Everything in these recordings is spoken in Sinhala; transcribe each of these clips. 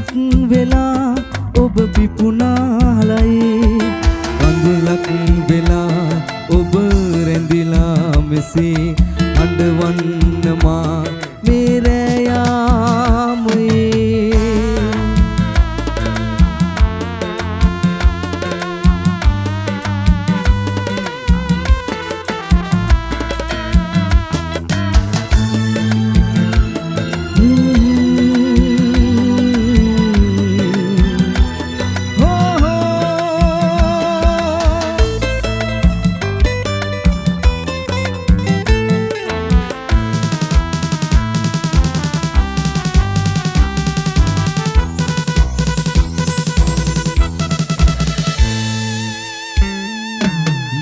කුසුමක් වෙලා ඔබ පිපුණාලයි කඳුලක් වෙලා ඔබ රැඳිලා මෙසේ අඬවන්න මා මේ රෑ යාමයේ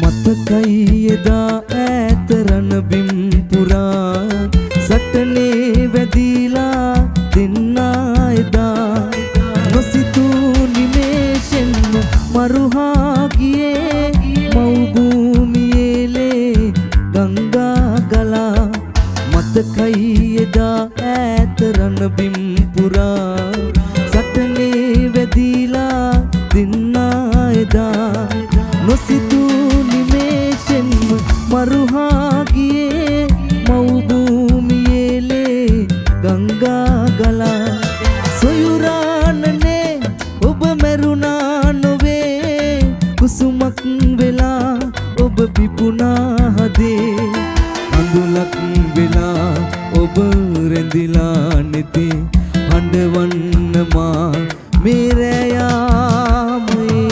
මතකයි එදා ඈත රණබිම් පුරා සටනේ වැදිලා දෙන්නා එදා නොසිතූ නිමේෂෙන්ම මරුහා ගියේ මව් භූමියේලේ ගංගා ගලා මතකයි එදා ඈත රණබිම් පුරා සටනේ වැදිලා දෙන්නා එදා නොසිතූ නිමේෂෙන්ම මරුහා ගියේ මව් භූමියේලේ ගංගා ගලා සොයුරානනේ ඔබ මැරුණා නොවේ කුසුමක් වෙලා ඔබ පිපුණා හදේ අඳුලක් වෙලා ඔබ රැඳිලා නැති හඬවන්න මා මේ රෑ යාමයේ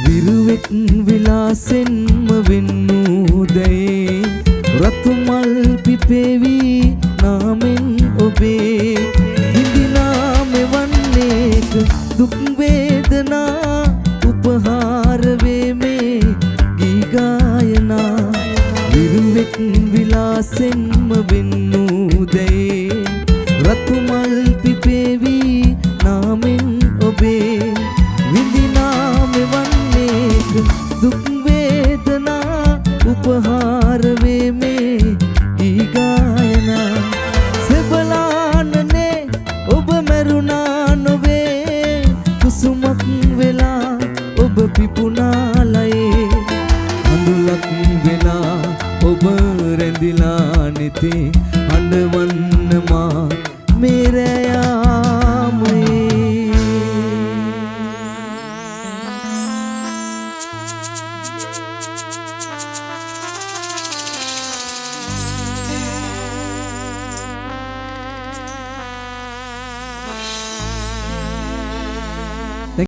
විරුවෙක් විලාසෙන්ම වෙන්නූදයේ රතුමල් පිපෙවි නාමෙන් ඔබේ හිඳිනා මෙවන්නේක දුක් වේදනා උපහාර වේ මේ ගී ගායනා විරුවෙක් විලාසෙන්ම වෙන්නූදයේ රතුමල් පිපෙවි නාමෙන් ඔබේ විඳිනා මෙවන්නේක දුක් වේදනා උපහාර වේ මේ ගී ගායනා සෙබලානනේ ඔබ මැරුණා නොවේ කුසුමක් වෙලා ඔබ පිපුණාලයේ අඳුලක් වෙලා ඔබ රැඳිලා නැති